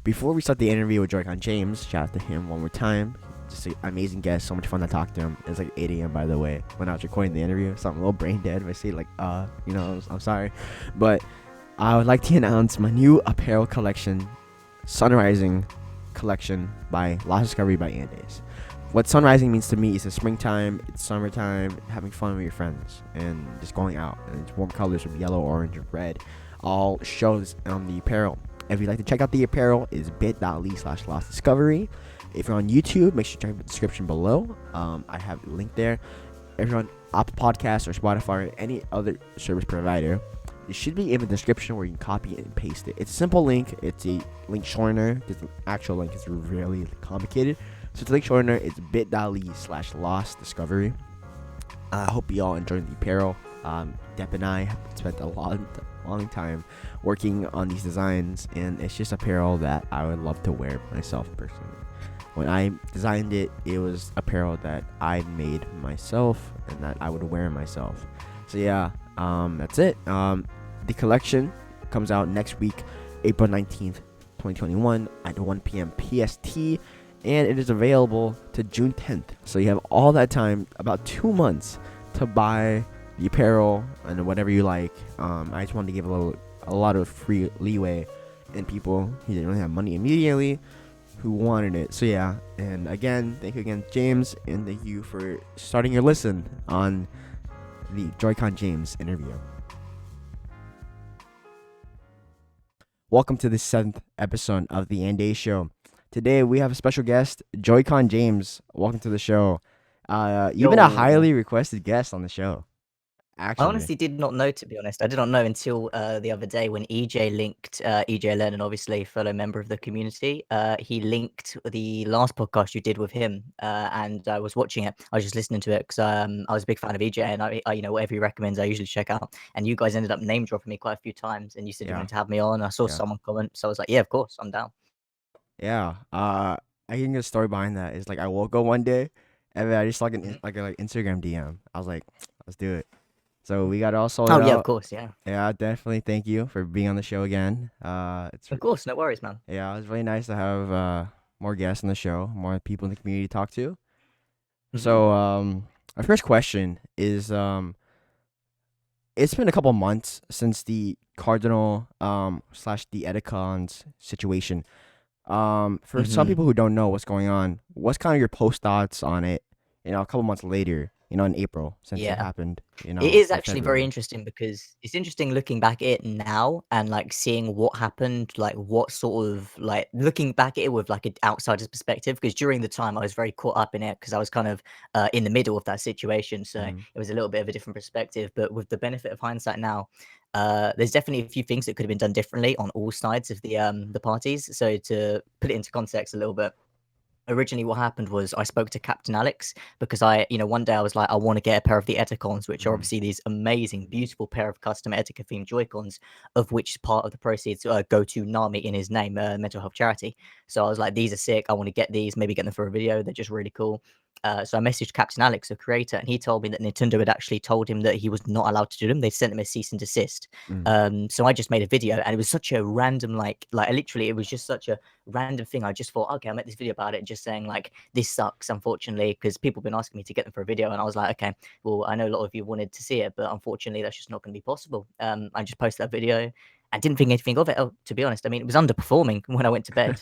Before we start the interview with JoyConJames, shout out to him one more time. Just an amazing guest, so much fun to talk to him. It's like 8 a.m. by the way when I was recording the interview, so I'm a little brain dead. If I say like, I'm sorry, but I would like to announce my new apparel collection, Sunrising collection by Lost Discovery by Andaze. What sunrising means to me is it's springtime, it's summertime, having fun with your friends, and just going out. And it's warm colors from yellow, orange, and red. All shows on the apparel. If you'd like to check out the apparel, it's bit.ly/Lost Discovery. If you're on YouTube, make sure to check the description below. I have a link there. If you're on Apple Podcasts or Spotify or any other service provider, it should be in the description where you can copy it and paste it. It's a simple link. It's a link shortener because the actual link is really complicated. So it's a link shortener. It's bit.ly/Lost Discovery. I hope you all enjoyed the apparel. Depp and I have spent a long time working on these designs, and it's just apparel that I would love to wear myself personally. When I designed it, it was apparel that I made myself and that I would wear myself. So yeah, that's it. The collection comes out next week, April 19th, 2021 at 1 p.m. PST, and it is available to June 10th. So you have all that time, about 2 months, to buy the apparel and whatever you like. I just wanted to give a lot of free leeway and people who didn't really have money immediately who wanted it. So yeah, and again, thank you again, James, and thank you for starting your listen on the JoyConJames interview. Welcome to the 7th episode of the Andaze Show. Today we have a special guest, JoyConJames. Welcome to the show. You've been a highly requested guest on the show. I Actually, honestly did not know, to be honest. I did not know until the other day when EJ linked, EJ Lennon, obviously fellow member of the community. He linked the last podcast you did with him, and I was watching it. I was just listening to it because I was a big fan of EJ, and I whatever he recommends, I usually check out. And you guys ended up name dropping me quite a few times, and you said you wanted to have me on. I saw someone comment, so I was like, yeah, of course, I'm down. Yeah. I think the story behind that is like I woke up one day and then I just like an like Instagram DM. I was like, let's do it. So we got it all sold out. Oh yeah, of course, yeah. Yeah, definitely. Thank you for being on the show again. Of course, no worries, man. Yeah, it's really nice to have more guests on the show, more people in the community to talk to. So our first question is it's been a couple months since the Cardinal slash the Etikons situation. For some people who don't know what's going on, what's kind of your post thoughts on it? A couple months later, in April since it happened. It is actually very interesting because it's interesting looking back at it now and like seeing what happened, like what sort of like looking back at it with like an outsider's perspective. Because during the time I was very caught up in it because I was kind of in the middle of that situation, so it was a little bit of a different perspective. But with the benefit of hindsight now, there's definitely a few things that could have been done differently on all sides of the parties. So to put it into context a little bit. Originally, what happened was I spoke to Captain Alex because one day I was like, I want to get a pair of the Etikons, which are obviously these amazing, beautiful pair of custom Etika themed Joy-Cons, of which part of the proceeds go to NAMI in his name, mental health charity. So I was like, these are sick. I want to get these, maybe get them for a video. They're just really cool. So I messaged Captain Alex, the creator, and he told me that Nintendo had actually told him that he was not allowed to do them. They sent him a cease and desist. So I just made a video, and it was such a random, like literally, it was just such a random thing. I just thought, okay, I'll make this video about it, just saying like, this sucks, unfortunately, because people have been asking me to get them for a video, and I was like, okay, well, I know a lot of you wanted to see it, but unfortunately, that's just not going to be possible. I just posted that video. I didn't think anything of it, to be honest. I mean, it was underperforming when I went to bed.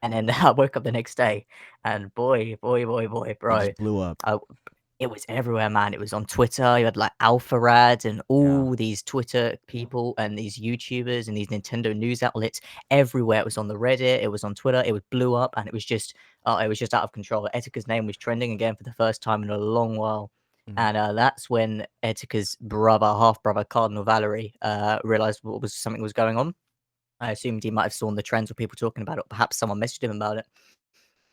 And then I woke up the next day, and boy, bro, it just blew up. It was everywhere, man. It was on Twitter. You had like Alpha Rad and all these Twitter people and these YouTubers and these Nintendo news outlets everywhere. It was on the Reddit. It was on Twitter. It blew up, and it was just out of control. Etika's name was trending again for the first time in a long while. And that's when Etika's half brother, Cardinal Valerie, realized something was going on. I assumed he might have seen the trends with people talking about it. Perhaps someone messaged him about it.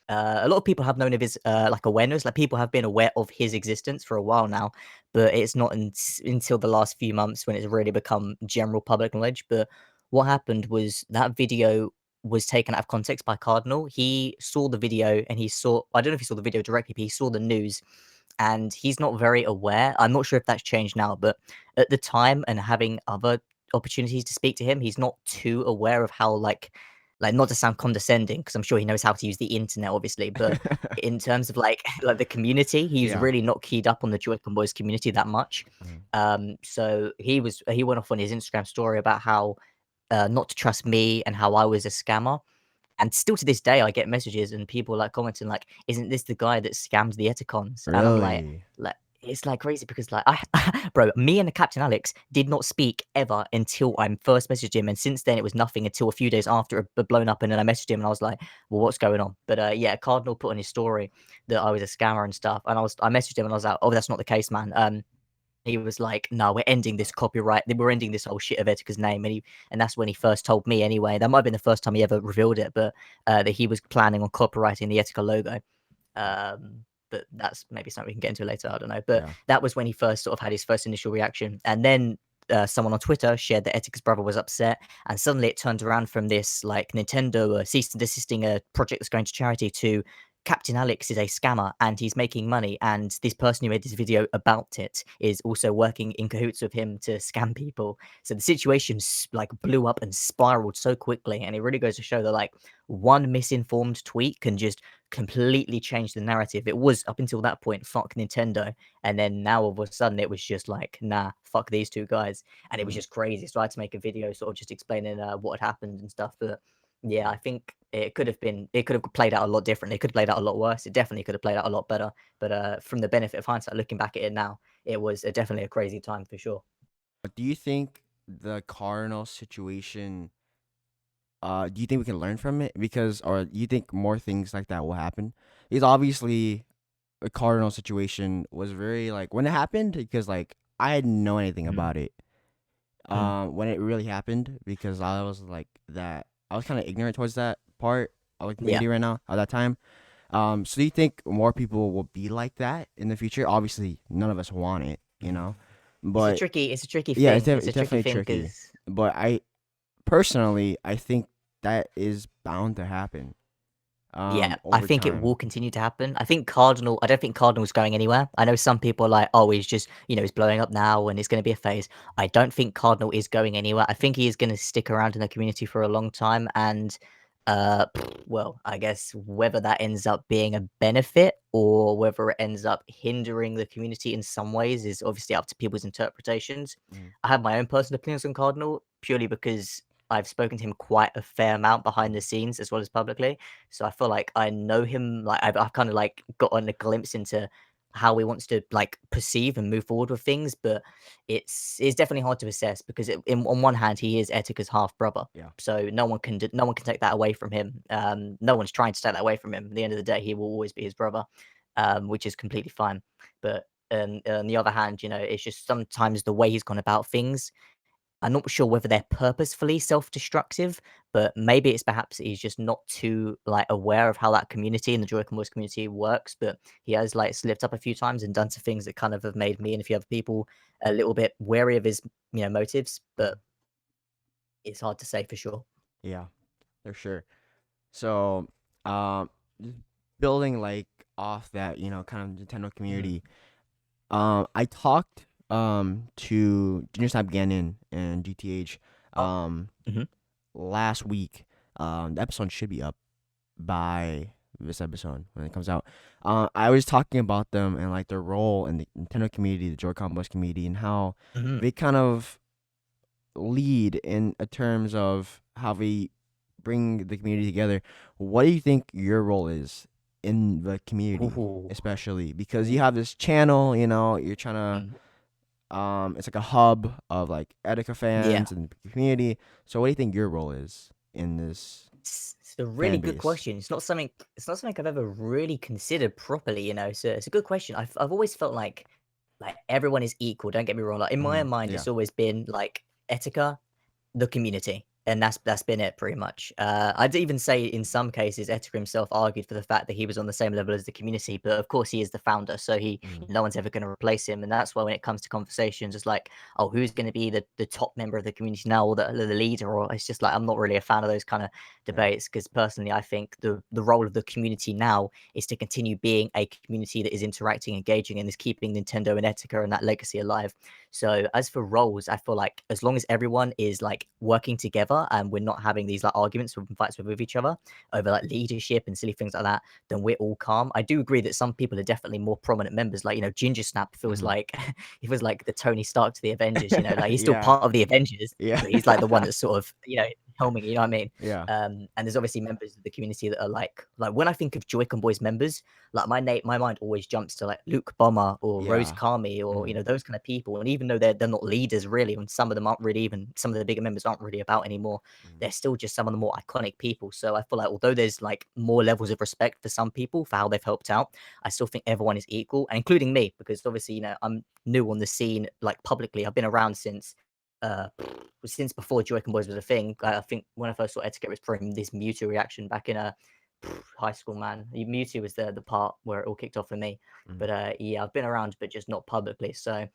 A lot of people have known of his like awareness. Like people have been aware of his existence for a while now, but it's not until the last few months when it's really become general public knowledge. But what happened was that video was taken out of context by Cardinal. He saw the video and I don't know if he saw the video directly, but he saw the news. And he's not very aware. I'm not sure if that's changed now, but at the time and having other opportunities to speak to him, he's not too aware of how like like not to sound condescending, because I'm sure he knows how to use the internet, obviously, but in terms of like like the community, he's Yeah. really not keyed up on the JoyConBoyz community that much. Mhm. So he went off on his Instagram story about how not to trust me and how I was a scammer. And still to this day, I get messages and people like commenting like, "Isn't this the guy that scammed the Etikons?" And I'm Really? like it's like crazy because like bro, me and the Captain Alex did not speak ever until I first messaged him, and since then it was nothing until a few days after it had blown up, and then I messaged him and I was like, "Well, what's going on?" But yeah, Cardinal put on his story that I was a scammer and stuff, and I messaged him and I was like, "Oh, that's not the case, man." He was like, "No, we're ending this copyright. We're ending this whole shit of Etika's name." And that's when he first told me anyway. That might have been the first time he ever revealed it, but that he was planning on copyrighting the Etika logo. But that's maybe something we can get into later. I don't know. But Yeah. that was when he first sort of had his first initial reaction. And then someone on Twitter shared that Etika's brother was upset, and suddenly it turned around from this like Nintendo cease and desisting a project that's going to charity to Captain Alex is a scammer and he's making money, and this person who made this video about it is also working in cahoots with him to scam people. So the situation like blew up and spiraled so quickly, and it really goes to show that like one misinformed tweet can just completely change the narrative. It was up until that point, fuck Nintendo, and then now all of a sudden it was just like, nah, fuck these two guys, and it was Mhm. just crazy. So I had to make a video sort of just explaining what had happened and stuff. But yeah, I think it could have played out a lot differently. It could have played out a lot worse. It definitely could have played out a lot better. But from the benefit of hindsight, looking back at it now, it was definitely a crazy time for sure. But do you think the Cardinal situation? Do you think we can learn from it? Because, or do you think more things like that will happen? Because obviously, the Cardinal situation was very like when it happened. Because like I didn't know anything Mm, about it. mm, When it really happened, because I was like that. I was kind of ignorant towards that part of the yeah, community right now at that time. So do you think more people will be like that in the future? Obviously, none of us want it, you know. But it's a tricky yeah, thing. It's it's a tricky definitely thing tricky. because But I personally, I think that is bound to happen. yeah, I Over think it will time. continue to happen. I don't think Cardinal's going anywhere. I know some people are like, oh, he's just, he's blowing up now and it's going to be a phase. I don't think Cardinal is going anywhere. I think he is going to stick around in the community for a long time. And, well, I guess whether that ends up being a benefit or whether it ends up hindering the community in some ways is obviously up to people's interpretations. Mhm. I have my own personal opinions on Cardinal purely because I've spoken to him quite a fair amount behind the scenes as well as publicly. So I feel like I know him. Like I've kind of like gotten a glimpse into how he wants to like perceive and move forward with things, but it's definitely hard to assess because on one hand he is Etika's half brother, Yeah. so no one can take that away from him. No one's trying to take that away from him. At the end of the day, he will always be his brother, which is completely fine. But on the other hand, it's just sometimes the way he's gone about things. I'm not sure whether they're purposefully self-destructive, but maybe it's perhaps he's just not too like aware of how that community and the JoyConBoyz community works. But he has like slipped up a few times and done some things that kind of have made me and a few other people a little bit wary of his motives. But Mhm. it's hard to say for sure. Yeah, for sure. So, just building like off that, kind of Nintendo Mm. community. I talked to Junior Snap Gannon and GTH Oh, um hmm, last week. The episode should be up by this episode when it comes out. I was talking about them and like their role in the Nintendo community, the JoyConBoyz community, and how hmm. they kind of lead in terms of how they bring the community together. What do you think your role is in the community, Ooh, especially because you ooh, have this channel? You're trying mm. to it's like a hub of like Etika Yeah. fans and the community. So what do you think your role is in this It's a really fan good base? question. It's not something I've ever really considered properly, So it's a good question. I've always felt like everyone is equal. Don't get me wrong. Like in my Hmm. own mind, Yeah. it's always been like Etika, the community, and that's been it pretty much. I'd even say in some cases, Etika himself argued for the fact that he was on the same level as the community, but of course he is the founder, so Hmm. no one's ever going to replace him, and that's why when it comes to conversations, it's like, oh, who's going to be the top member of the community now, or the leader, or it's just like I'm not really a fan of those kind of Yeah. debates because personally, I think the role of the community now is to continue being a community that is interacting, engaging, and is keeping Nintendo and Etika and that legacy alive. So as for roles, I feel like as long as everyone is like working together and we're not having these like arguments or fights with each other over like leadership and silly things like that, then we're all calm. I do agree that some people are definitely more prominent members. Like, Ginger Snap feels like he was like the Tony Stark to the Avengers, like he's still Yeah. part of the Avengers, Yeah. but he's like the one that's sort of, helming, you know what I mean? Yeah. And there's obviously members of the community that are like when I think of JoyConBoyz members, like my mind always jumps to like Luke Bomber or Rose Yeah. Kami or those kind of people. And even though they're not leaders really, and some of them aren't really, even some of the bigger members aren't really about anymore, they're still just some of the more iconic people. So I feel like although there's like more levels of respect for some people for how they've helped out, I still think everyone is equal, and including me, because obviously I'm new on the scene like publicly. I've been around uh since before JoyConBoyz was a thing. I think when I first saw Etiquette was from this Mewtwo reaction back in high school, man. Mewtwo was the part where it all kicked off for me. But yeah, I've been around, but just not publicly. So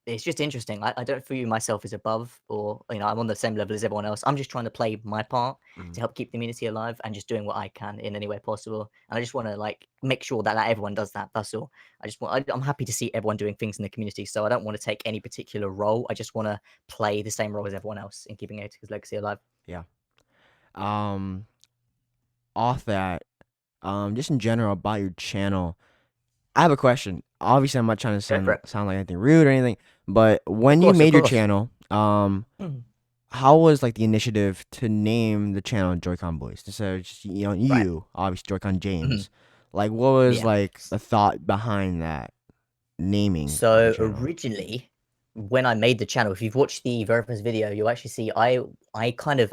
it's just interesting. I don't view myself as above, or I'm on the same level as everyone else. I'm just trying to play my part to help keep the community alive and just doing what I can in any way possible. And I just want to like make sure that everyone does that. That's all. I'm happy to see everyone doing things in the community. So I don't want to take any particular role. I just want to play the same role as everyone else in keeping Etica's legacy alive. Yeah. Um, Off that, just in general about your channel, I have a question. Obviously, I'm not trying to Go for it. sound like anything rude or anything, but when you Of made your course. channel, how was like the initiative to name the channel JoyConBoyz instead of just, Right. obviously JoyConJames? Like, what was Yeah. like the thought behind that naming of the So channel? originally, when I made the channel, if you've watched the very first video, you'll actually see I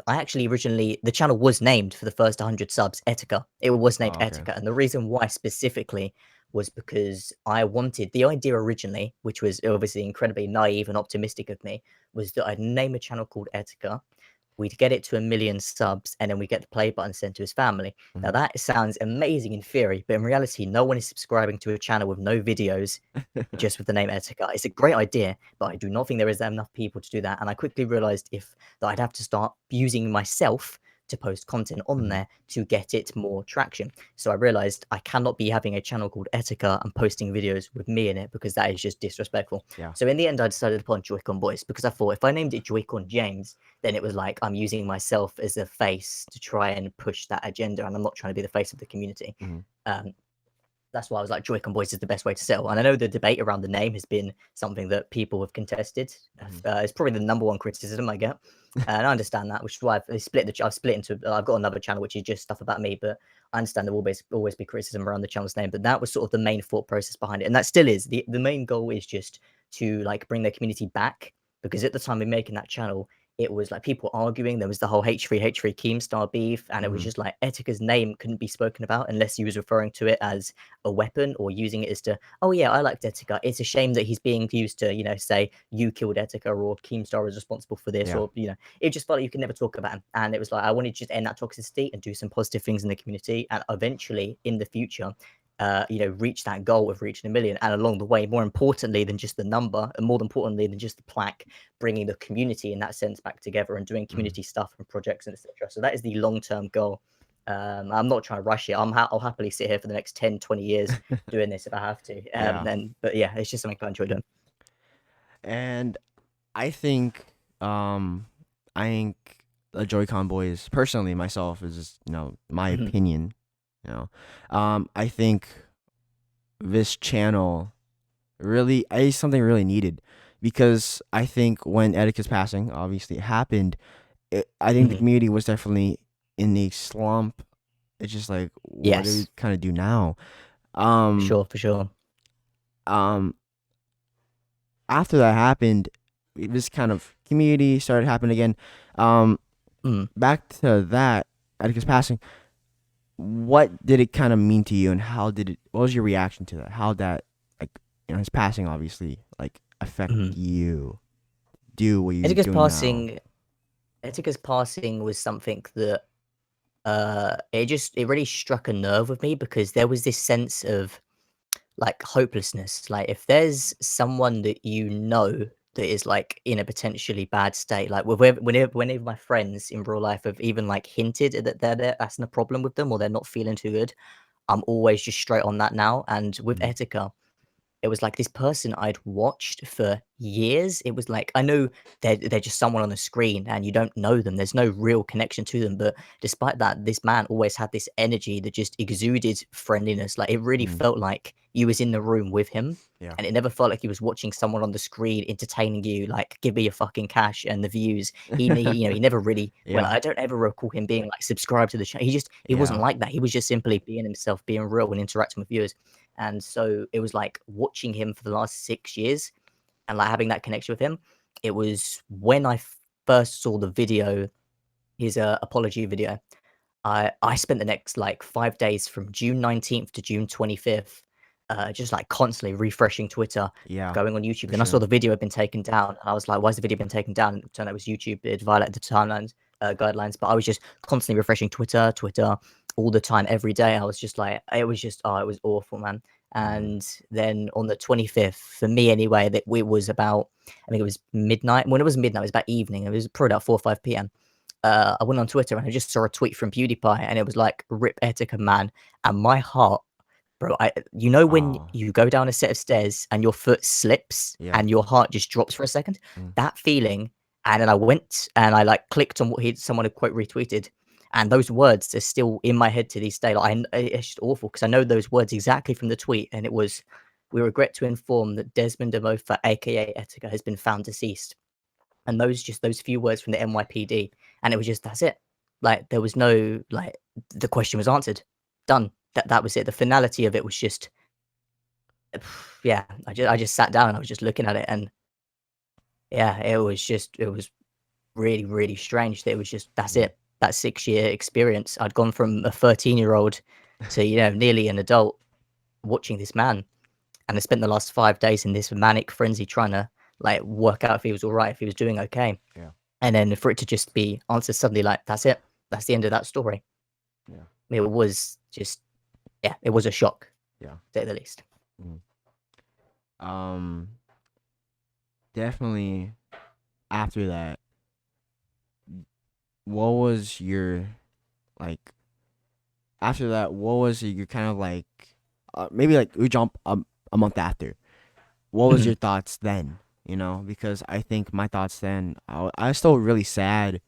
actually originally, the channel was named for the first 100 subs Etika. It was named Oh, okay. Etika, and the reason why specifically was because I wanted the idea originally, which was obviously incredibly naive and optimistic of me, was that I'd name a channel called Etika. We'd get it to 1 million subs, and then we get the play button sent to his family. Now that sounds amazing in theory, but in reality, no one is subscribing to a channel with no videos, just with the name Etika. It's a great idea, but I do not think there is enough people to do that. And I quickly realized that I'd have to start using myself to post content on there to get it more traction. So I realized I cannot be having a channel called Etika and posting videos with me in it, because that is just disrespectful. Yeah. So in the end, I decided upon JoyConBoyz, because I thought if I named it JoyConJames, then it was like I'm using myself as a face to try and push that agenda, and I'm not trying to be the face of the community. That's why I was like, JoyConBoyz is the best way to sell. And I know the debate around the name has been something that people have contested. It's probably the number one criticism I get, and I understand that, which is why I've split into. I've got another channel which is just stuff about me, but I understand there will always be criticism around the channel's name. But that was sort of the main thought process behind it, and that still is the main goal is just to like bring the community back, because at the time of making that channel, it was like people arguing. There was the whole H3 Keemstar beef, and it was just like Etika's name couldn't be spoken about unless he was referring to it as a weapon or using it as to, oh yeah, I liked Etika. It's a shame that he's being used to, say you killed Etika or Keemstar is responsible for this, Yeah. or it just felt like you could never talk about him. And it was like I wanted to just end that toxicity and do some positive things in the community, and eventually in the future, reach that goal of reaching 1 million. And along the way, more importantly than just the number, and more importantly than just the plaque, bringing the community in that sense back together and doing community stuff and projects and etc. So that is the long-term goal. I'm not trying to rush it. I'll happily sit here for the next 10, 20 years doing this if I have to. Yeah. But yeah, it's just something I enjoy doing. And I think, I think the JoyConBoyz, personally, myself, is just, my opinion. I think this channel really is something really needed, because I think when Etika's passing, obviously it happened. I think the community was definitely in a slump. It's just like, what do we Yes, kind of do now? for sure. After that happened, this kind of community started happening again. Back to that, Etika's passing. What did it kind of mean to you, and what was your reaction to that? How that, like, his passing obviously, like, affect you? Do what you do now? Etika's passing was something that it really struck a nerve with me, because there was this sense of like hopelessness. Like if there's someone that that is like in a potentially bad state, like whenever my friends in real life have even like hinted that that's a problem with them or they're not feeling too good, I'm always just straight on that now. And with Etika, it was like this person I'd watched for years. It was like I know they're just someone on the screen and you don't know them. There's no real connection to them. But despite that, this man always had this energy that just exuded friendliness. Like it really Mm. felt like you was in the room with him. Yeah. And it never felt like he was watching someone on the screen entertaining you, like give me your fucking cash and the views. He never really went. Yeah. I don't ever recall him being like subscribed to the channel. He wasn't Yeah. like that. He was just simply being himself, being real, and interacting with viewers. And so it was like watching him for the last 6 years and like having that connection with him. It was when I first saw the video, his apology video. I spent the next like 5 days from June 19th to June 25th, just like constantly refreshing Twitter, Yeah. going on YouTube. For Then I saw sure. the video had been taken down, and I was like, "Why has the video been taken down?" And it turned out it was YouTube. It violated the timelines guidelines. But I was just constantly refreshing Twitter all the time, every day. I was just like, it was just, oh, it was awful, man. Mm. And then on the 25th, for me anyway, that it was about, I think it was midnight. When it was midnight, it was about evening. It was probably about 4 or 5 p.m. I went on Twitter and I just saw a tweet from PewDiePie, and it was like "Rip Etika, man," and my heart, bro. When Oh. you go down a set of stairs and your foot slips Yeah. and your heart just drops for a second, Mm. that feeling. And then I went and I like clicked on what someone had quote retweeted, and those words are still in my head to this day. Like it's just awful because I know those words exactly from the tweet, and it was, "We regret to inform that Desmond Amofa, aka Etika, has been found deceased." And those few words from the NYPD, and it was just that's it. Like there was no like the question was answered, done. That was it. The finality of it was just yeah. I just sat down and I was just looking at it, and yeah, it was really strange. That it was just that's Mm. it. That 6 year experience. I'd gone from a 13-year-old to nearly an adult watching this man, and I spent the last 5 days in this manic frenzy trying to like work out if he was all right, if he was doing okay. Yeah. And then for it to just be answered suddenly like, "That's it. That's the end of that story." Yeah. It was just yeah, it was a shock, Yeah. to say the least. Mm. Um. Definitely. After that, what was your like? After that, what was your kind of like? Maybe like we jump a month after. What was Mhm, your thoughts then? Because I think my thoughts then, I was still really sad,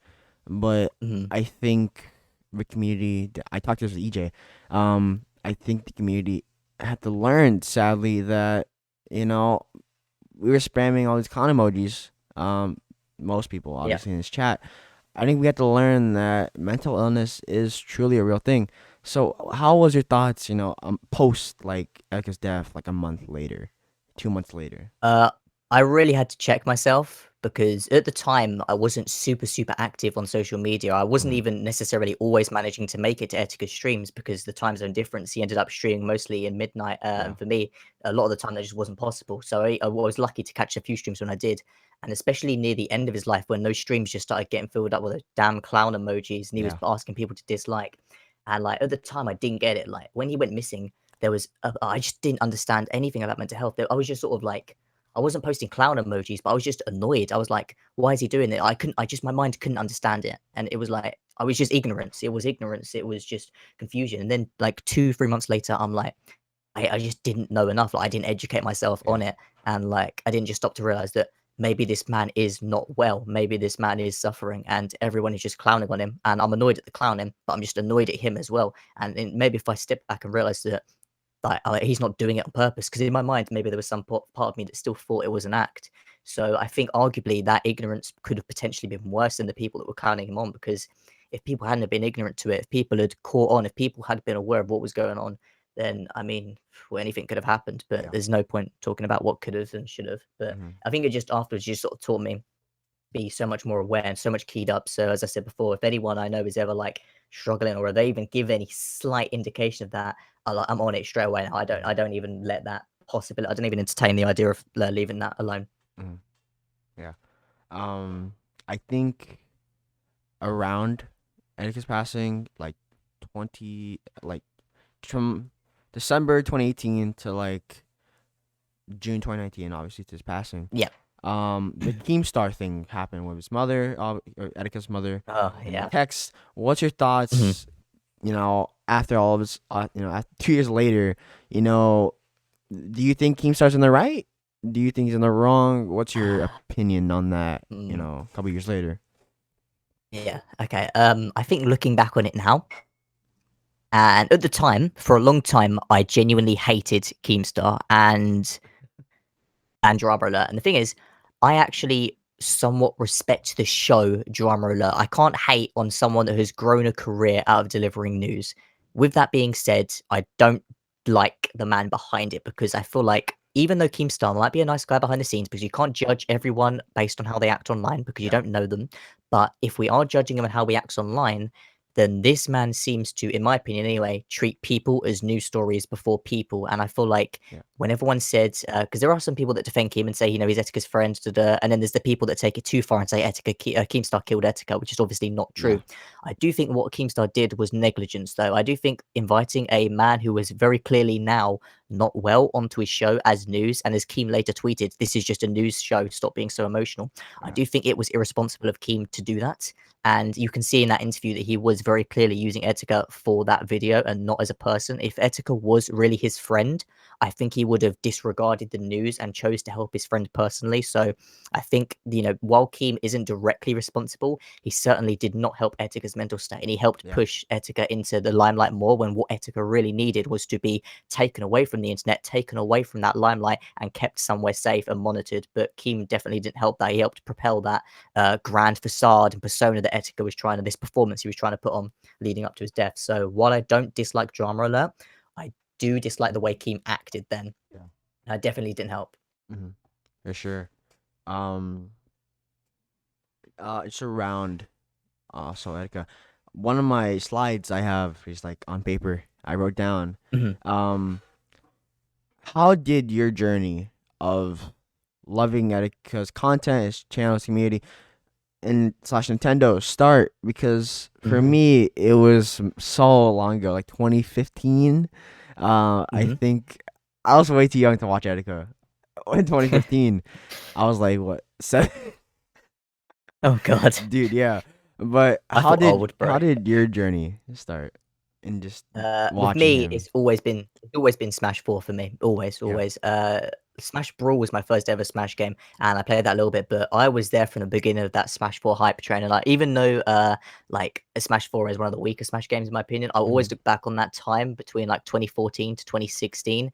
but mhm. I think the community. I talked to this with EJ. I think the community had to learn, sadly, that you know we were spamming all these clown emojis. Most people Yeah. obviously in this chat. I think we had to learn that mental illness is truly a real thing. So, how was your thoughts? Post like Erica's death, like a month later, 2 months later. Uh, I really had to check myself because at the time I wasn't super active on social media. I wasn't Mm. even necessarily always managing to make it to Etica's streams because the time zone difference. He ended up streaming mostly in midnight, Yeah. and for me, a lot of the time that just wasn't possible. So I was lucky to catch a few streams when I did, and especially near the end of his life when those streams just started getting filled up with those damn clown emojis, and he was Yeah. asking people to dislike. And like at the time, I didn't get it. Like when he went missing, I just didn't understand anything about mental health. I was just sort of like I wasn't posting clown emojis, but I was just annoyed. I was like, "Why is he doing it?" My mind couldn't understand it, and it was like I was just ignorance. It was ignorance. It was just confusion. And then like 2, 3 months later, I'm like, I just didn't know enough. Like I didn't educate myself on Yeah. it, and like I didn't just stop to realize that maybe this man is not well. Maybe this man is suffering, and everyone is just clowning on him. And I'm annoyed at the clowning, but I'm just annoyed at him as well. And then maybe if I step back and realize that like, he's not doing it on purpose, because in my mind, maybe there was some part of me that still thought it was an act. So I think arguably that ignorance could have potentially been worse than the people that were clowning him on, because if people hadn't have been ignorant to it, if people had caught on, if people had been aware of what was going on, then I mean, well, anything could have happened. But Yeah. there's no point talking about what could have and should have. But Hmm. I think it just afterwards just sort of taught me be so much more aware and so much keyed up. So as I said before, if anyone I know is ever like struggling, or they even give any slight indication of that, I'm on it straight away now. I don't even let that possibility. I don't even entertain the idea of leaving that alone. Hmm. Yeah. I think around Atticus passing, like 20, like from December 2018 to like June 2019, obviously to his passing. Yeah. The Keemstar thing happened with his mother, or Atticus' mother, Oh and the yeah. text. What's your Mhm. thoughts? After all of his, after 2 years later, you know, Do you think Keemstar's in the right? Do you think he's in the wrong? What's your opinion on that? You Mm, know, a couple years later. yeah. Okay. I think looking back on it now, and at the time, for a long time, I genuinely hated Keemstar and Drama Alert. And the thing is, I actually somewhat respect the show Drama Alert. I can't hate on someone that has grown a career out of delivering news. With that being said, I don't like the man behind it because I feel like even though Keemstar might be a nice guy behind the scenes, because you can't judge everyone based on how they act online because you Yeah. don't know them. But if we are judging him on how he acts online, then this man seems to, in my opinion anyway, treat people as news stories before people. And I feel like Yeah. when everyone said, because there are some people that defend Keem and say, he's Etika's friend, da, da, and then there's the people that take it too far and say Keemstar killed Etika, which is obviously not Yeah. true. I do think what Keemstar did was negligence, though. I do think inviting a man who was very clearly now not well onto his show as news, and as Keem later tweeted, this is just a news show, stop being so emotional. I Yeah. do think it was irresponsible of Keem to do that. And you can see in that interview that he was very clearly using Etika for that video and not as a person. If Etika was really his friend, I think he would have disregarded the news and chose to help his friend personally. So I think, while Keem isn't directly responsible, he certainly did not help Etika's mental state. And he helped Yeah. push Etika into the limelight more when what Etika really needed was to be taken away from the internet, taken away from that limelight, and kept somewhere safe and monitored. But Keem definitely didn't help that. He helped propel that grand facade and persona that Etika was trying to, this performance he was trying to put on leading up to his death. So while I don't dislike Drama Alert, I do dislike the way Keem acted then. Yeah. Definitely didn't help. Mm-hmm. For sure. Um. It's around. So Erica, one of my slides I have is like on paper. I wrote down. Mhm. Um. How did your journey of loving Etica's content, his channel, his community, and slash Nintendo start? Because for Mhm. me, it was so long ago, like 2015. I Mhm. think I was way too young to watch Etika in 2015. I was like, what, seven? Oh god. Dude, yeah. But I how thought did old, bro. how did your journey start in just With watching me, him? it's always been Smash 4 for me. Always, Yeah. always. Smash Brawl was my first ever Smash game, and I played that a little bit, but I was there from the beginning of that Smash 4 hype train. And like, even though like Smash 4 is one of the weaker Smash games in my opinion, I Hmm. always look back on that time between like 2014 to 2016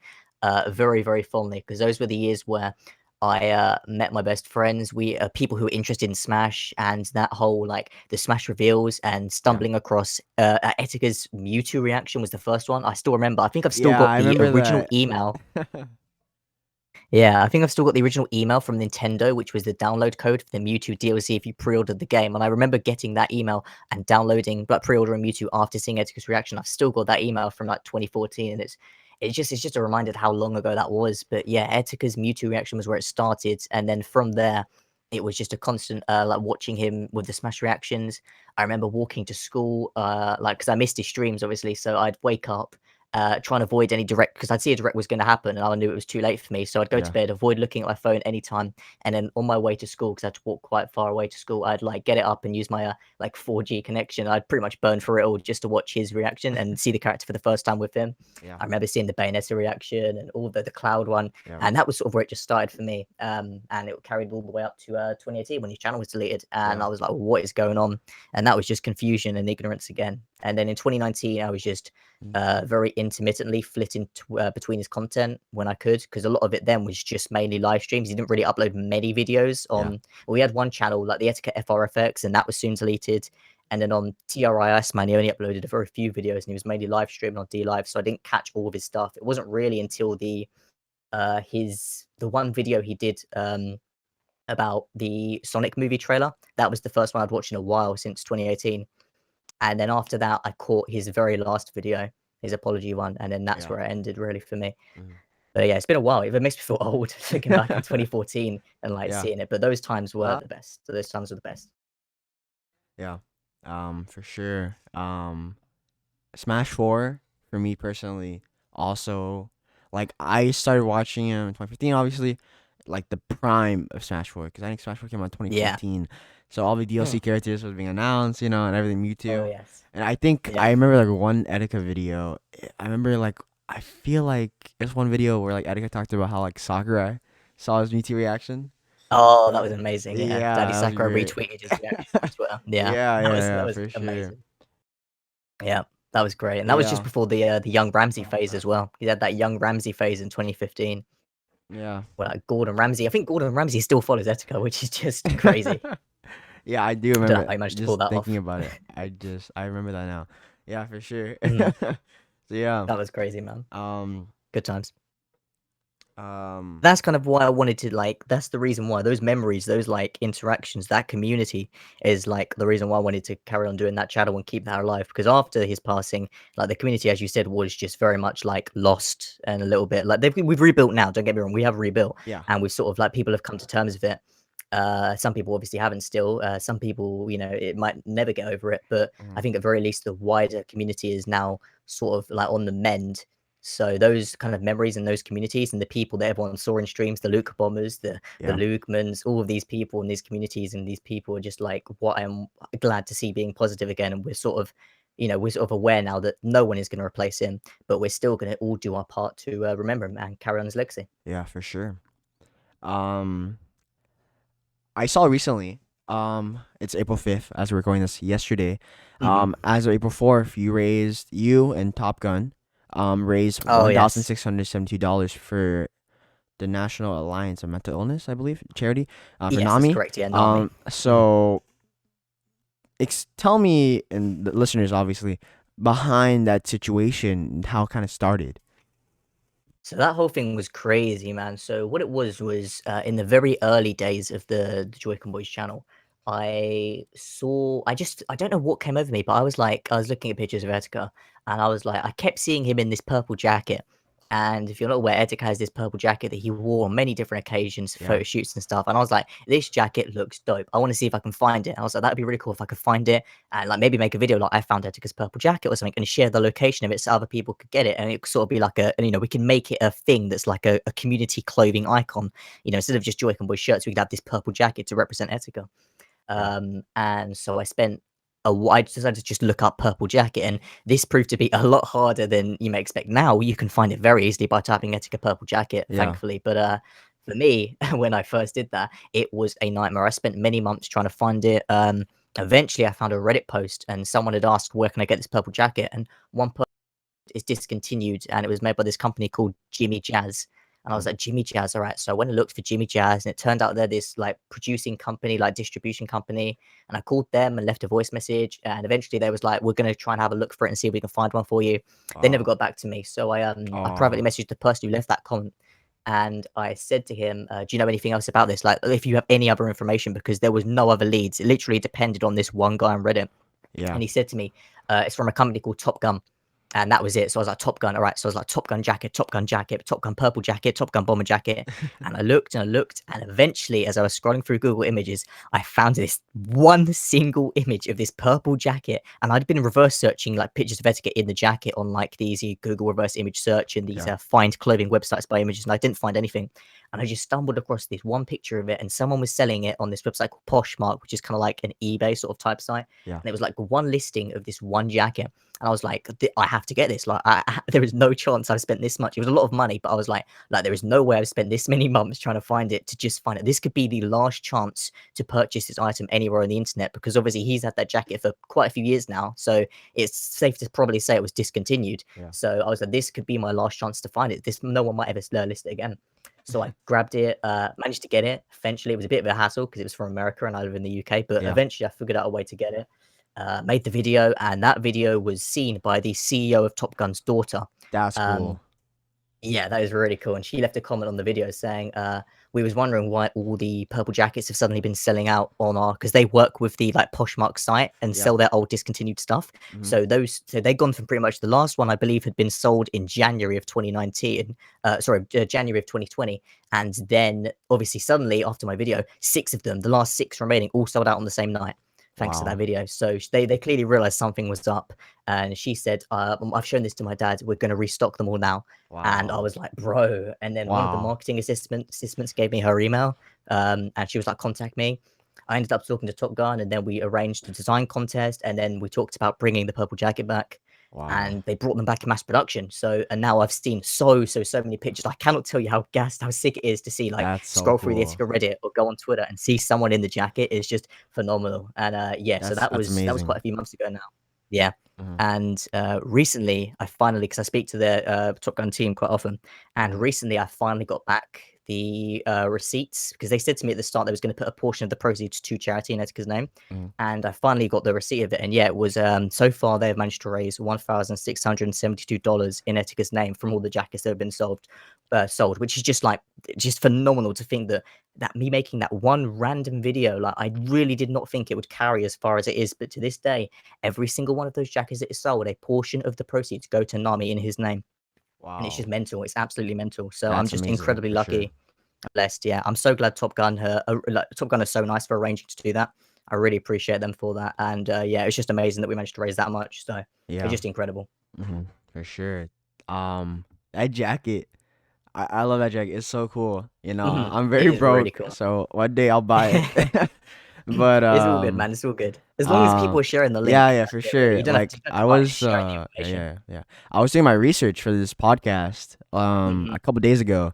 very, very fondly, because those were the years where I met my best friends. We people who were interested in Smash, and that whole like the Smash reveals and Yeah. stumbling across Etika's Mewtwo reaction was the first one. I still remember. I think I've still Yeah, got I the remember original that. email. Yeah, I think I've still got the original email from Nintendo, which was the download code for the Mewtwo DLC if you pre-ordered the game. And I remember getting that email and downloading, but pre-ordering Mewtwo after seeing Etika's reaction. I've still got that email from like 2014, and it's just a reminder of how long ago that was. But yeah, Etika's Mewtwo reaction was where it started, and then from there, it was just a constant like watching him with the Smash reactions. I remember walking to school, like because I missed his streams obviously, so I'd wake up try and avoid any direct because I'd see a direct was going to happen and I knew it was too late for me. So I'd go to Yeah. bed, avoid looking at my phone anytime. And then on my way to school, because I had to walk quite far away to school, I'd like get it up and use my like 4G connection. I'd pretty much burn for it all just to watch his reaction and see the character for the first time with him. Yeah. I remember seeing the Bayonetta reaction and all the Cloud one. Yeah. And that was sort of where it just started for me. And it carried all the way up to 2018 when his channel was deleted. And Yeah. I was like, what is going on? And that was just confusion and ignorance again. And then in 2019, I was just Mm. very intermittently flitting between his content when I could, because a lot of it then was just mainly live streams. He didn't really upload many videos Yeah. on. Well, we had one channel like the Etika FRFX, and that was soon deleted. And then on TRIS, man, he only uploaded a very few videos, and he was mainly live streaming on D Live, so I didn't catch all of his stuff. It wasn't really until the one video he did about the Sonic movie trailer. That was the first one I'd watched in a while since 2018. And then after that, I caught his very last video, his apology one, and then that's Yeah. where it ended really for me. Mhm. But yeah, it's been a while. It makes me feel old looking back in 2014 and like Yeah. seeing it. But those times were Uh, the best. So those times were the best. yeah. For sure. Smash 4 for me personally also, like, I started watching him in 2015 obviously, like the prime of Smash 4, because I think Smash 4 came out in Yeah. 2014. So all the DLC Mm. characters was being announced, and everything Oh Mewtwo. yes. And I think Yeah. I remember like one Etika video. I remember like I feel like there's one video where like Etika talked about how like Sakurai saw his meteor reaction. Oh, that Uh, was amazing. Yeah, Daddy yeah, that was Sakura great. retweeted his reaction on Twitter. Yeah, Yeah, that was yeah, that yeah, was for sure. amazing. Yeah, that was great, and that was just Yeah, before the Young Ramsey phase as well. He had that Young Ramsey phase in 2015, yeah. where like Gordon Ramsay. I think Gordon Ramsay still follows Etika, which is just crazy. Yeah, I do I don't know remember how he managed to pull just that thinking off. about it. I remember that now. Yeah, for sure. Mhm. So yeah. That was crazy, man. Um Good times. um That's kind of why I wanted to like that's the reason why those memories, those like interactions, that community is like the reason why I wanted to carry on doing that channel and keep that alive. Because after his passing, like the community, as you said, was just very much like lost and a little bit like we've rebuilt now. Don't get me wrong, we have rebuilt yeah. and we've sort of like people have come to terms with it. Some people obviously haven't still. Some people, it might never get over it. But I Mhm. think at very least the wider community is now sort of like on the mend. So those kind of memories and those communities and the people that everyone saw in streams, the Luke Bombers, the Yeah. Lukemans, all of these people in these communities and these people are just like what I'm glad to see being positive again. And we're sort of, we're sort of aware now that no one is going to replace him, but we're still going to all do our part to remember him and carry on his legacy. Yeah, for sure. Um I saw recently, it's April 5th as we're recording this yesterday. Hmm. As of April 4th, you and Top Gun raised Oh yes, $1,672 for the National Alliance of Mental Illness, I believe, charity, for yes, that's NAMI. correct. Yeah, Nami. Mhm. So tell me, and the listeners obviously, behind that situation, how it kind of started. So that whole thing was crazy, man. So what it was in the very early days of the JoyConBoyz channel, I don't know what came over me, but I was looking at pictures of Etika, and I was like, I kept seeing him in this purple jacket. And if you're not aware, Etika has this purple jacket that he wore on many different occasions, for Yeah, photo shoots and stuff. And I was like, this jacket looks dope. I want to see if I can find it. And I was like, that'd be really cool if I could find it and like maybe make a video like I found Etika's purple jacket or something and share the location of it so other people could get it. And it could sort of be like and, we can make it a thing that's like a community clothing icon. Instead of just JoyConBoy shirts, we could have this purple jacket to represent Etika. yeah, And so I spent I decided to just look up purple jacket, and this proved to be a lot harder than you may expect. Now you can find it very easily by typing Etika purple jacket, yeah, thankfully. But for me, when I first did that, it was a nightmare. I spent many months trying to find it. Eventually, I found a Reddit post, and someone had asked, "Where can I get this purple jacket?" And one person is discontinued, and it was made by this company called Jimmy Jazz. And I was mm, like, Jimmy Jazz, all right. So I went and looked for Jimmy Jazz, and it turned out they're this like producing company, like distribution company. And I called them and left a voice message. And eventually they was like, we're gonna try and have a look for it and see if we can find one for you. They never wow, got back to me. So I oh, privately messaged the person who left that comment. And I said to him, do you know anything else about this? Like, if you have any other information, because there was no other leads. It literally depended on this one guy on Reddit. yeah, And he said to me, it's from a company called TopGun. And that was it. So I was like, Top Gun. All right. So I was like, Top Gun jacket, Top Gun jacket, Top Gun purple jacket, Top Gun bomber jacket. And I looked and I looked. And eventually, as I was scrolling through Google Images, I found this one single image of this purple jacket. And I'd been reverse searching like pictures of etiquette in the jacket on like these Google reverse image search and these yeah, find clothing websites by images. And I didn't find anything. And I just stumbled across this one picture of it. And someone was selling it on this website called Poshmark, which is kind of like an eBay sort of type site. yeah, And it was like one listing of this one jacket. And I was like, I have to get this. Like, there is no chance I've spent this much. It was a lot of money, but I was like, there is no way I've spent this many months trying to find it to just find it. This could be the last chance to purchase this item anywhere on the internet because obviously he's had that jacket for quite a few years now. So it's safe to probably say it was discontinued. yeah, So I was like, this could be my last chance to find it. No one might ever list it again. So I grabbed it, managed to get it. Eventually, it was a bit of a hassle because it was from America and I live in the UK. But yeah. eventually, I figured out a way to get it. Made the video, and that video was seen by the CEO of Top Gun's daughter. That's Um, cool. yeah, that is really cool. And she left a comment on the video saying, we was wondering why all the purple jackets have suddenly been selling out on our because they work with the like Poshmark site and Yeah. sell their old discontinued stuff. Hmm. So they've gone from pretty much the last one I believe had been sold in January of 2019. January of 2020. And then obviously suddenly after my video, six of them, the last six remaining, all sold out on the same night. Thanks to that Wow. video. So they clearly realized something was up. And she said, I've shown this to my dad. We're going to restock them all now. And I Wow. was like, bro. And then one of the Wow. marketing assistants gave me her email. And she was like, contact me. I ended up talking to Top Gun, and then we arranged a design contest, and then we talked about bringing the purple jacket back. Wow. and they brought them back in mass production. So, and now I've seen so many pictures. I cannot tell you how gassed, how sick it is to see, like, That's so scroll through the cool. Etika Reddit or go on Twitter and see someone in the jacket is just phenomenal. And yeah, so That's that was amazing. quite a few months ago now. Yeah. Mhm, And recently, I finally, because I speak to the Top Gun team quite often, and mhm, recently I finally got back the receipts because they said to me at the start they was going to put a portion of the proceeds to charity in Etika's name, mhm. and I finally got the receipt of it. And yeah, it was so far they've managed to raise $1,672 in Etika's name from all the jackets that have been sold, which is just like just phenomenal to think that me making that one random video, like I really did not think it would carry as far as it is, but to this day, every single one of those jackets that is sold, a portion of the proceeds go to Nami in his name. And it's just Wow. mental. It's absolutely mental. So I'm That's just amazing incredibly for sure. lucky, blessed. Yeah, I'm so glad Top Gun is so nice for arranging to do that. I really appreciate them for that. And yeah, it's just amazing that we managed to raise that much. So it's Yeah. just incredible. For sure. That jacket, I love that jacket. It's so cool. I'm It very is really broke, cool. so one day I'll buy it. But It's all good, man. It's all good. As long as people are sharing the yeah, link, yeah, that's for it, really. sure. You don't have to, Like you don't have I to buy it, was just sharing the yeah, information. yeah, yeah. I was doing my research for this podcast Hmm. a couple days ago,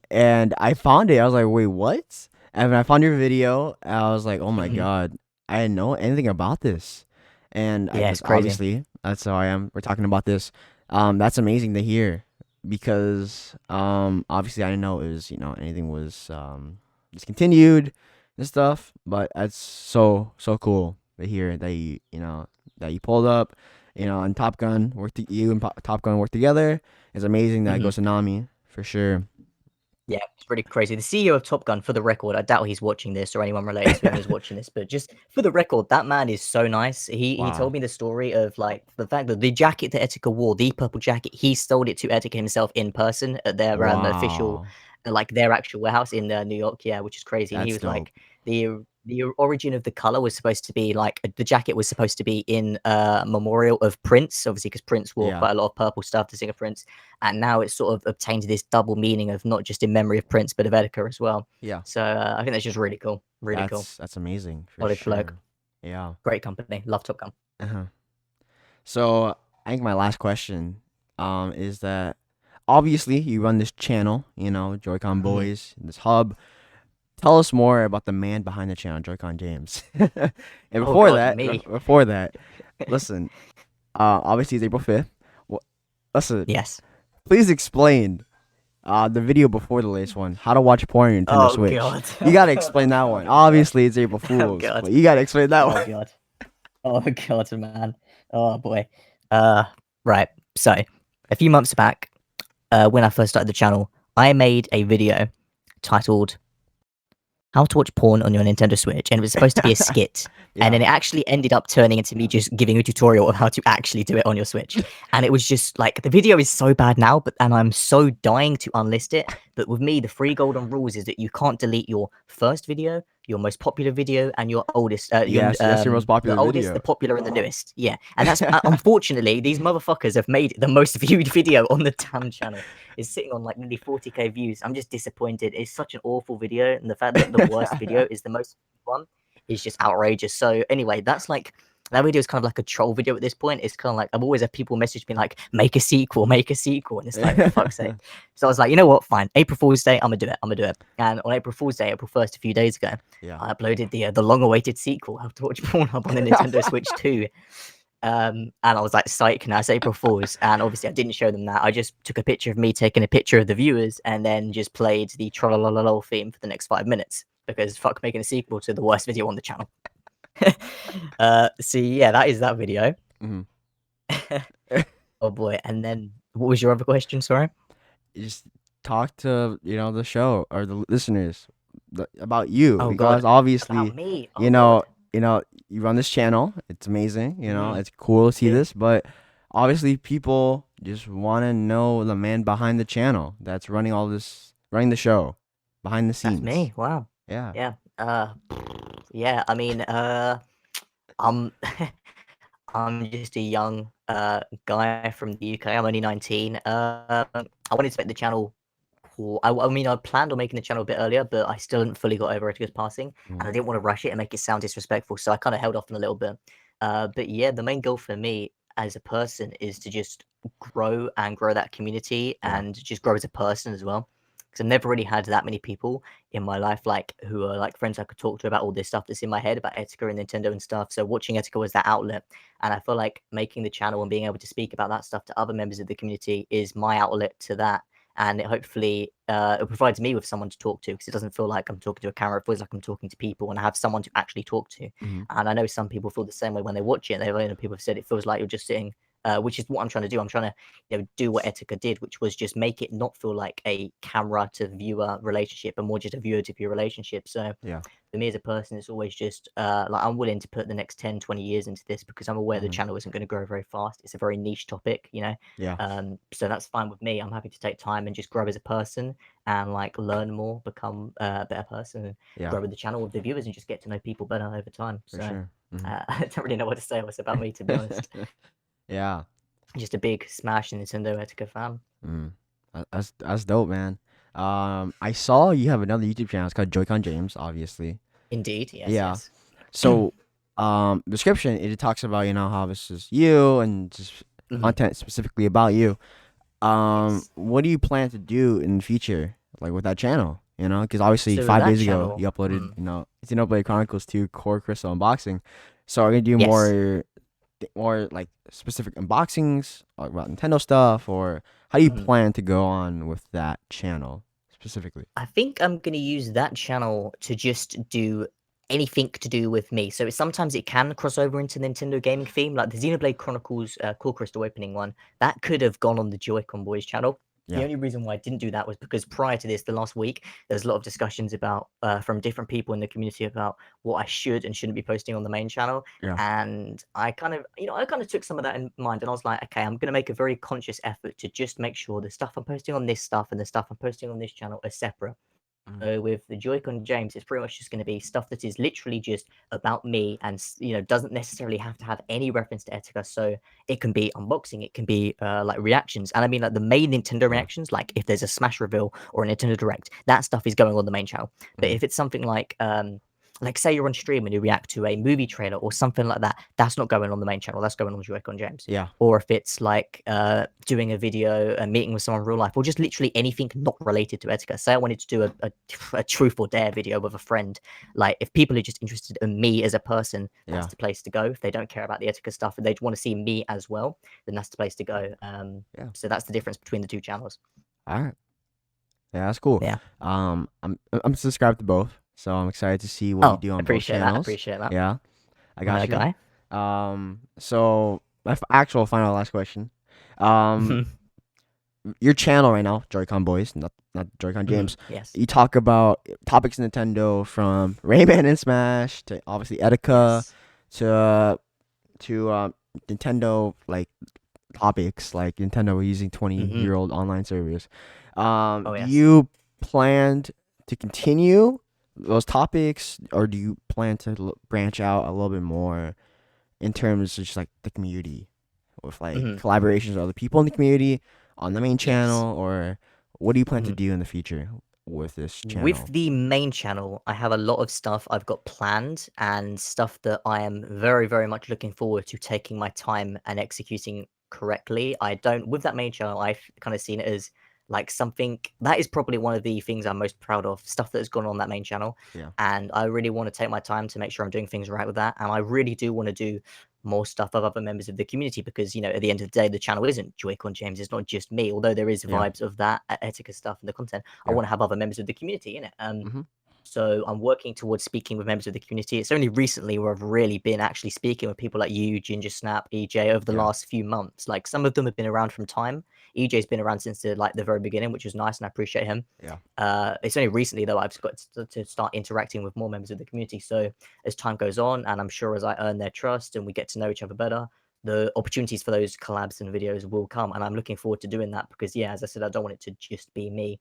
and I found it. I was like, "Wait, what?" And then I found your video, and I was like, "Oh my god, I didn't know anything about this." And I Yeah, it's guess crazy. obviously that's how I am. We're talking about this. That's amazing to hear because obviously I didn't know it was anything was discontinued and stuff. But that's so cool to hear that you pulled up, and Top Gun you and Top Gun worked together. It's amazing that it Hmm. goes to Nami for sure. Yeah, it's pretty crazy. The CEO of Top Gun, for the record, I doubt he's watching this or anyone related to him is watching this, but just for the record, that man is so nice. He told Wow. me the story of like the fact that the jacket that Etika wore, the purple jacket, he sold it to Etika himself in person at their official, Wow. like their actual warehouse in New York. Yeah, which is crazy. And he That's was dope. like, the origin of the color was supposed to be like the jacket was supposed to be in memorial of Prince, obviously because Prince wore Yeah. quite a lot of purple stuff to sing of Prince, and now it's sort of obtained this double meaning of not just in memory of Prince but of Etika as well. Yeah. So I think that's just really cool, really cool. That's amazing for Solid bloke, sure. Yeah. great company, love Top Gun. Uh-huh. So I think my last question is that obviously you run this channel, Joy-Con Mhm. Boys, this hub. Tell us more about the man behind the channel, Joy-Con James. And Oh before God, that, me. before that, listen. Obviously it's April 5th. Listen, Yes. please explain the video before the latest one, how to watch porn on Nintendo Oh Switch. God. You gotta explain that Oh one. God. Obviously it's April Oh Fools, God. but you gotta explain that Oh one. God. Oh God, man. Oh boy. Uh, right. So, a few months back, when I first started the channel, I made a video titled "How to Watch Porn on Your Nintendo Switch," and it was supposed to be a skit. And Yeah. then it actually ended up turning into me just giving a tutorial of how to actually do it on your Switch. And it was just like the video is so bad now, and I'm so dying to unlist it. But with me, the three golden rules is that you can't delete your first video, your most popular video, and your oldest, Yes, that's your most the popular oldest, the video. popular, and the newest. Yeah, and that's unfortunately these motherfuckers have made the most viewed video on the damn channel. It's sitting on like nearly 40k views. I'm just disappointed. It's such an awful video, and the fact that the worst video is the most one is just outrageous. So anyway, that's like that video is kind of like a troll video at this point. It's kind of like I've always had people message me like, make a sequel, and it's like for fuck's sake. So I was like, you know what, fine. April Fool's Day, I'm gonna do it. I'm gonna do it. And on April Fool's Day, April 1st, a few days ago, Yeah. I uploaded the long-awaited sequel, How to Watch Pornhub on the Nintendo Switch 2. And I was like, psych, now it's April Fool's. And obviously, I didn't show them that. I just took a picture of me taking a picture of the viewers and then just played the Trollololol theme for the next 5 minutes because fuck making a sequel to the worst video on the channel. So yeah, that is that video. Mhm. Oh boy. And then what was your other question? Sorry. Just talk to the show or the listeners about you Oh because god. About obviously me. you Oh know god. you run this channel. It's amazing. Hmm. It's cool to see See? this, but obviously people just want to know the man behind the channel that's running the show behind the That's scenes. me. Wow. Yeah. Yeah. Yeah, I mean, I'm I'm just a young guy from the UK. I'm only 19. I wanted to make the channel cool. I mean, I planned on making the channel a bit earlier, but I still hadn't fully got over Etika's passing, and I Mhm. didn't want to rush it and make it sound disrespectful, so I kind of held off on a little bit. But yeah, the main goal for me, as a person is to just grow and grow that community Yeah. and just grow as a person as well. Because I've never really had that many people in my life, like who are like friends I could talk to about all this stuff that's in my head about Etika and Nintendo and stuff. So watching Etika was that outlet, and I feel like making the channel and being able to speak about that stuff to other members of the community is my outlet to that. And it hopefully it provides me with someone to talk to, because it doesn't feel like I'm talking to a camera. It feels like I'm talking to people and I have someone to actually talk to. Mm-hmm. And I know some people feel the same way when they watch it. People have said it feels like you're just sitting, which is what I'm trying to do. I'm trying to do what Etika did, which was just make it not feel like a camera to viewer relationship, but more just a viewer to viewer relationship. So Yeah. for me as a person, it's always just like I'm willing to put the next 10, 20 years into this, because I'm aware the Mm-hmm. channel isn't going to grow very fast. It's a very niche topic, Yeah. so that's fine with me. I'm happy to take time and just grow as a person and like learn more, become a better person, and Yeah. grow with the channel with the viewers and just get to know people better over time. For So sure. Mm-hmm. I don't really know what to say what's about me, to be honest. Yeah. Just a big Smash Nintendo Etika fan. Mm. That's dope, man. I saw you have another YouTube channel. It's called JoyConJames, obviously. Indeed, yes, Yeah. yes. So, description it talks about how this is you and just Mhm. content specifically about you. Yes. What do you plan to do in the future, like with that channel? Because obviously So with 5 that days ago channel, you uploaded, Xenoblade Chronicles 2 Core Crystal unboxing. So are you gonna do yes. more like specific unboxings about Nintendo stuff, or how do you Mhm. plan to go on with that channel specifically? I think I'm gonna use that channel to just do anything to do with me. So sometimes it can cross over into Nintendo gaming theme, like the Xenoblade Chronicles Core Crystal opening one. That could have gone on the JoyConBoyz channel. The Yeah. only reason why I didn't do that was because prior to this, the last week, there's a lot of discussions about from different people in the community about what I should and shouldn't be posting on the main channel. Yeah. And I kind of, took some of that in mind, and I was like, okay, I'm going to make a very conscious effort to just make sure the stuff I'm posting on this stuff and the stuff I'm posting on this channel are separate. Mm. So with the JoyConJames, it's pretty much just going to be stuff that is literally just about me, and doesn't necessarily have to have any reference to Etika. So it can be unboxing, it can be like reactions, and I mean like the main Nintendo Yeah. reactions. Like if there's a Smash reveal or a Nintendo Direct, that stuff is going on the main channel. But Mm. if it's something like say you're on stream and you react to a movie trailer or something like that, that's not going on the main channel. That's going on JoyConJames. Yeah. Or if it's like doing a video, a meeting with someone in real life, or just literally anything not related to Etika. Say I wanted to do a truth or dare video with a friend. Like if people are just interested in me as a person, that's Yeah. the place to go. If they don't care about the Etika stuff and they want to see me as well, then that's the place to go. Yeah. So that's the difference between the two channels. All right. Yeah, that's cool. Yeah. I'm subscribed to both, so I'm excited to see what you Oh, do on both appreciate that. channels. Appreciate that. Yeah, I got My you. guy. So my actual final last question. Um, your channel right now, JoyConBoyz, not JoyConJames. Yes. You talk about topics in Nintendo from Rayman and Smash to obviously Etika Yes. to Nintendo like topics like Nintendo using 20-year-old online servers. Oh Do yes. you plan to continue those topics, or do you plan to branch out a little bit more in terms of just like the community with like collaborations with other people in the community on the main Yes. channel, or what do you plan to do in the future with this With channel? the main channel, I have a lot of stuff I've got planned and stuff that I am very, very much looking forward to taking my time and executing correctly. I don't, with that main channel, I've kind of seen it as like something that is probably one of the things I'm most proud of, stuff that has gone on that main channel. Yeah. And I really want to take my time to make sure I'm doing things right with that. And I really do want to do more stuff of other members of the community, because at the end of the day, the channel isn't JoyConJames. It's not just me, although there is Yeah. vibes of that Etika stuff and the content. I Yeah. want to have other members of the community in it. Mm-hmm. So I'm working towards speaking with members of the community. It's only recently where I've really been actually speaking with people like you, Ginger Snap, EJ, over the Yeah. last few months. Like some of them have been around from time. EJ's been around since the very beginning, which was nice, and I appreciate him. Yeah. It's only recently though I've got to start interacting with more members of the community. So as time goes on, and I'm sure as I earn their trust and we get to know each other better, the opportunities for those collabs and videos will come, and I'm looking forward to doing that because, yeah, as I said, I don't want it to just be me.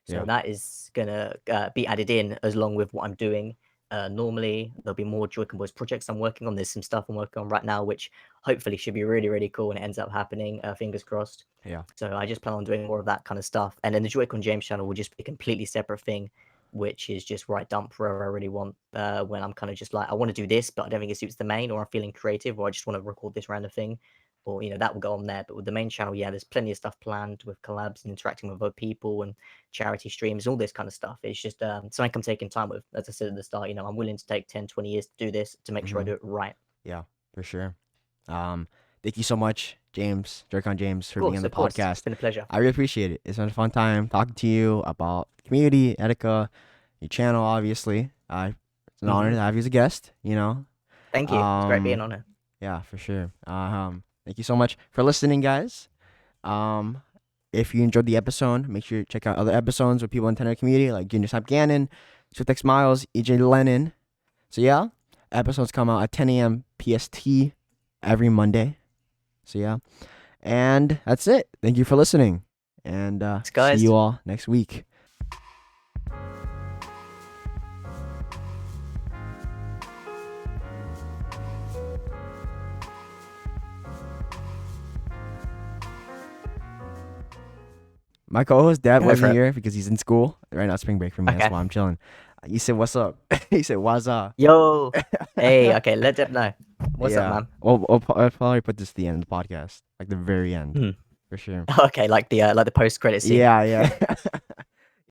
So Yeah. that is gonna be added in as long with what I'm doing. Normally, there'll be more JoyConBoyz projects I'm working on. There's some stuff I'm working on right now, which hopefully should be really, really cool when it ends up happening. Fingers crossed. Yeah. So I just plan on doing more of that kind of stuff. And then the JoyConJames channel will just be a completely separate thing, which is just where I dump wherever I really want. When I'm kind of just like, I want to do this, but I don't think it suits the main, or I'm feeling creative, or I just want to record this random thing. or that will go on there. But with the main channel, yeah, there's plenty of stuff planned with collabs and interacting with other people and charity streams, all this kind of stuff. It's just something I'm taking time with. As I said at the start, I'm willing to take 10, 20 years to do this to make sure I do it right. Yeah, for sure. Thank you so much, James, JoyConJames, for being on the Of course. It's podcast. been a pleasure. I really appreciate it. It's been a fun time talking to you about community, Etika, your channel, obviously. It's an honor to have you as a guest, Thank you. It's great being on here. Yeah, for sure. Thank you so much for listening, guys. If you enjoyed the episode, make sure you check out other episodes with people in the internet community like Junior Sap Gannon, SwiftX Miles, EJ Lennon. So yeah, episodes come out at 10 a.m. PST every Monday. So yeah, and that's it. Thank you for listening, and Thanks, guys. see you all next week. My co-host Dad wasn't here because he's in school right now. Spring break for me. That's why I'm chilling. He said, "What's up?" He said, "What's up?" Yo, hey, okay, let Deb know. What's up, man? Well, I'll probably put this at the end of the podcast, like the very end, for sure. Okay, like the post credit scene. Yeah.